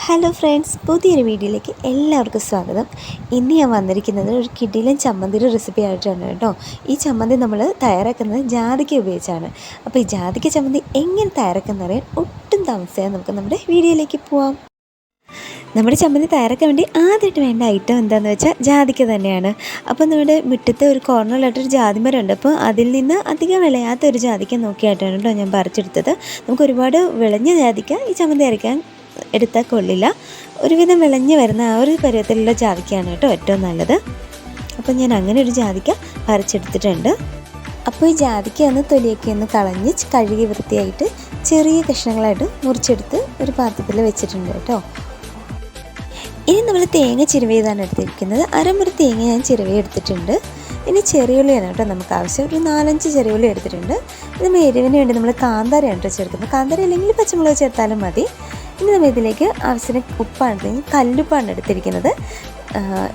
Hello friends, പുതിയൊരു വീഡിയോയിലേക്ക് എല്ലാവർക്കും സ്വാഗതം. ഇന്ന് ഞാൻ വന്നിരിക്കുന്നത് ഒരു കിടിലൻ ചമ്മന്തിയുടെ റെസിപ്പി ആയിട്ടാണ് കേട്ടോ. ഈ ചമ്മന്തി നമ്മൾ തയ്യാറാക്കുന്നത് ജാതിക്ക ഉപയോഗിച്ചാണ്. അപ്പോൾ ഈ ജാതിക്ക ചമ്മന്തി എങ്ങനെ തയ്യാറാക്കുന്നറിയാൻ ഒട്ടും താമസിയാതെ നമുക്ക് നമ്മുടെ വീഡിയോയിലേക്ക് പോവാം. നമ്മുടെ ചമ്മന്തി തയ്യാറാക്കാൻ വേണ്ടി ആദ്യമായിട്ട് വേണ്ട ഐറ്റം എന്താണെന്ന് വെച്ചാൽ ജാതിക്ക തന്നെയാണ്. അപ്പോൾ നമ്മുടെ മുറ്റത്തെ ഒരു കോർണറിലായിട്ടൊരു ജാതിമരം ഉണ്ട്. അപ്പോൾ അതിൽ നിന്ന് അധികം വിളയാത്ത ഒരു ജാതിക്ക നോക്കിയായിട്ടാണ് കേട്ടോ ഞാൻ പറിച്ചെടുത്തത്. നമുക്ക് ഒരുപാട് വിളഞ്ഞ ജാതിക്ക ഈ ചമ്മന്തി അരയ്ക്കാൻ എടുത്താൽ കൊള്ളില്ല. ഒരുവിധം വിളഞ്ഞ് വരുന്ന ആ ഒരു പരുവത്തിലുള്ള ജാതിക്കയാണ് കേട്ടോ ഏറ്റവും നല്ലത്. അപ്പോൾ ഞാൻ അങ്ങനെ ഒരു ജാതിക്ക പറിച്ചെടുത്തിട്ടുണ്ട്. അപ്പോൾ ഈ ജാതിക്ക ഒന്ന് തൊലിയൊക്കെ ഒന്ന് കളഞ്ഞ് കഴുകി വൃത്തിയായിട്ട് ചെറിയ കഷ്ണങ്ങളായിട്ട് മുറിച്ചെടുത്ത് ഒരു പാത്രത്തിൽ വെച്ചിട്ടുണ്ട് കേട്ടോ. ഇനി നമ്മൾ തേങ്ങ ചിരവിയതാണ് എടുത്തിരിക്കുന്നത്. അരമുറി തേങ്ങ ഞാൻ ചിരവി എടുത്തിട്ടുണ്ട്. ഇനി ചെറിയുള്ളിയാണ് കേട്ടോ നമുക്ക് ആവശ്യം. ഒരു 4-5 ചെറിയുള്ളി എടുത്തിട്ടുണ്ട്. ഇത് എരിവിന് വേണ്ടി നമ്മൾ കാന്താരയാണ് കേട്ടോ ചേർക്കുന്നത്. കാന്താര അല്ലെങ്കിൽ പച്ചമുളക് ചേർത്താലും മതി. ഇനി നമ്മൾ ഇതിലേക്ക് ആവശ്യത്തിന് ഉപ്പാണ്, കല്ലുപ്പാണ് എടുത്തിരിക്കുന്നത്.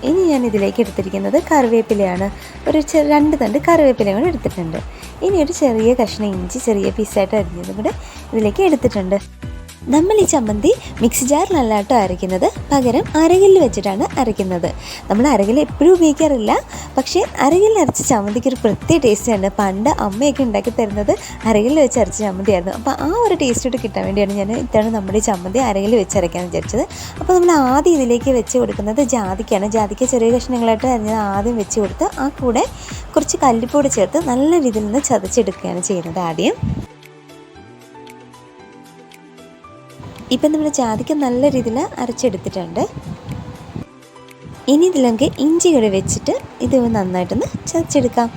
ഇനി ഞാൻ ഇതിലേക്ക് എടുത്തിരിക്കുന്നത് കറിവേപ്പിലയാണ്. ഒരു 2 തണ്ട് കറിവേപ്പിലയും കൂടെ എടുത്തിട്ടുണ്ട്. ഇനി ഒരു ചെറിയ കഷ്ണം ഇഞ്ചി ചെറിയ പീസായിട്ട് അരിഞ്ഞതും കൂടെ ഇതിലേക്ക് എടുത്തിട്ടുണ്ട്. നമ്മൾ ഈ ചമ്മന്തി മിക്സി ജാറിലല്ല കേട്ടോ അരയ്ക്കുന്നത്, പകരം അരകല്ല് വെച്ചിട്ടാണ് അരയ്ക്കുന്നത്. നമ്മൾ അരകല്ല് എപ്പോഴും ഉപയോഗിക്കാറില്ല, പക്ഷേ അരകല്ല് അരച്ച ചമ്മന്തിക്ക് ഒരു പ്രത്യേക ടേസ്റ്റാണ്. പണ്ട് അമ്മയൊക്കെ ഉണ്ടാക്കി തരുന്നത് അരകല്ല് വെച്ച് അരച്ച ചമ്മന്തിയായിരുന്നു. അപ്പോൾ ആ ഒരു ടേസ്റ്റോട്ട് കിട്ടാൻ വേണ്ടിയാണ് ഞാൻ ഇത്തവണ നമ്മുടെ ഈ ചമ്മന്തി അരകല്ല് വെച്ച് അരയ്ക്കാൻ വിചാരിച്ചത്. അപ്പോൾ നമ്മൾ ആദ്യം ഇതിലേക്ക് വെച്ച് കൊടുക്കുന്നത് ജാതിക്കയാണ്. ജാതിക്ക ചെറിയ കഷ്ണങ്ങളായിട്ട് അരിഞ്ഞത് ആദ്യം വെച്ച് കൊടുത്ത് ആ കൂടെ കുറച്ച് കല്ലുപ്പൊടി ചേർത്ത് നല്ല രീതിയിൽ നിന്ന് ചതച്ചെടുക്കുകയാണ് ചെയ്യുന്നത് ആദ്യം. ഇപ്പം നമ്മൾ ജാതിക്ക നല്ല രീതിയിൽ അരച്ചെടുത്തിട്ടുണ്ട്. ഇനി ഇതിൽ നമുക്ക് ഇഞ്ചി കൂടെ വെച്ചിട്ട് ഇത് നന്നായിട്ടൊന്ന് ചതച്ചെടുക്കാം.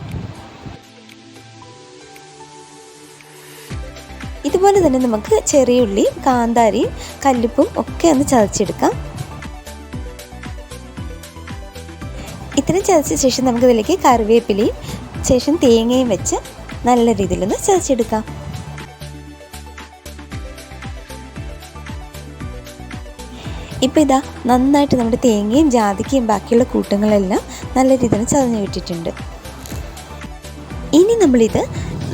ഇതുപോലെ തന്നെ നമുക്ക് ചെറിയ ഉള്ളിയും കാന്താരിയും കല്ലുപ്പും ഒക്കെ ഒന്ന് ചതച്ചെടുക്കാം. ഇത്രയും ചതച്ച ശേഷം നമുക്കിതിലേക്ക് കറിവേപ്പിലയും ശേഷം തേങ്ങയും വെച്ച് നല്ല രീതിയിലൊന്ന് ചതച്ചെടുക്കാം. ഇപ്പോൾ ഇതാ നന്നായിട്ട് നമ്മുടെ തേങ്ങയും ജാതിക്കയും ബാക്കിയുള്ള കൂട്ടങ്ങളെല്ലാം നല്ല രീതിയിൽ ചതഞ്ഞ് വിട്ടിട്ടുണ്ട്. ഇനി നമ്മളിത്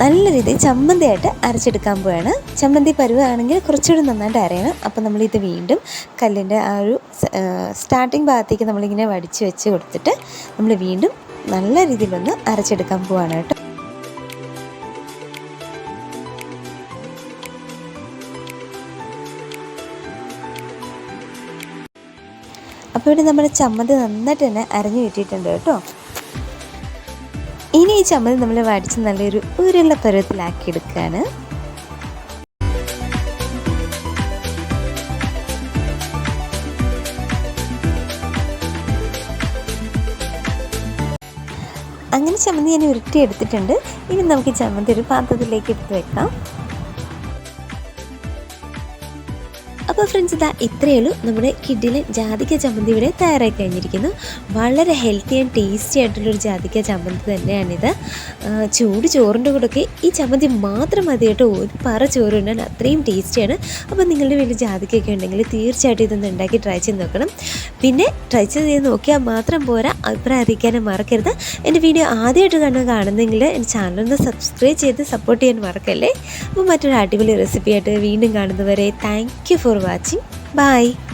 നല്ല രീതിയിൽ ചമ്മന്തിയായിട്ട് അരച്ചെടുക്കാൻ പോവുകയാണ്. ചമ്മന്തി പരുവാണെങ്കിൽ കുറച്ചുകൂടി നന്നായിട്ട് അരയണം. അപ്പോൾ നമ്മളിത് വീണ്ടും കല്ലിൻ്റെ ആ ഒരു സ്റ്റാർട്ടിങ് ഭാഗത്തേക്ക് നമ്മളിങ്ങനെ വടിച്ച് വെച്ച് കൊടുത്തിട്ട് നമ്മൾ വീണ്ടും നല്ല രീതിയിലൊന്ന് അരച്ചെടുക്കാൻ പോവുകയാണ് കേട്ടോ. അപ്പോൾ ഇവിടെ നമ്മുടെ ചമ്മന്തി നന്നായിട്ട് തന്നെ അരഞ്ഞു കിട്ടിയിട്ടുണ്ട് കേട്ടോ. ഇനി ഈ ചമ്മന്തി നമ്മൾ വടിച്ച് നല്ലൊരു ഉരുള പരുവത്തിലാക്കി എടുക്കുകയാണ്. അങ്ങനെ ചമ്മന്തി ഞാൻ ഉരുട്ടി എടുത്തിട്ടുണ്ട്. ഇനി നമുക്ക് ഈ ചമ്മന്തി ഒരു പാത്രത്തിലേക്ക് എടുത്ത് വെക്കാം. അപ്പോൾ ഫ്രണ്ട്സ്, ഇതാ ഇത്രയേ ഉള്ളൂ നമ്മുടെ കിഡിലെ ജാതിക്ക ചമ്മന്തി ഇവിടെ തയ്യാറായി കഴിഞ്ഞിരിക്കുന്നു. വളരെ ഹെൽത്തി ആൻഡ് ടേസ്റ്റി ആയിട്ടുള്ളൊരു ജാതിക്ക ചമ്മന്തി തന്നെയാണിത്. ചൂട് ചോറിൻ്റെ കൂടെയൊക്കെ ഈ ചമ്മന്തി മാത്രം മതി കേട്ടോ. ഒരു പറ ചോറ് ഉണ്ടെങ്കിൽ അത്രയും ടേസ്റ്റിയാണ്. അപ്പോൾ നിങ്ങളുടെ വീട്ടിൽ ജാതിക്കൊക്കെ ഉണ്ടെങ്കിൽ തീർച്ചയായിട്ടും ഇതൊന്ന് ഉണ്ടാക്കി ട്രൈ ചെയ്ത് നോക്കണം. പിന്നെ ട്രൈ ചെയ്ത് നോക്കിയാൽ മാത്രം പോരാ, അഭിപ്രായം അറിയിക്കാനും മറക്കരുത്. എൻ്റെ വീഡിയോ ആദ്യമായിട്ട് കാണുന്നെങ്കിൽ എൻ്റെ ചാനലൊന്ന് സബ്സ്ക്രൈബ് ചെയ്ത് സപ്പോർട്ട് ചെയ്യാൻ മറക്കല്ലേ. അപ്പോൾ മറ്റൊരു അടിപൊളി റെസിപ്പിയായിട്ട് വീണ്ടും കാണുന്നവരെ thank you for watching. Bye.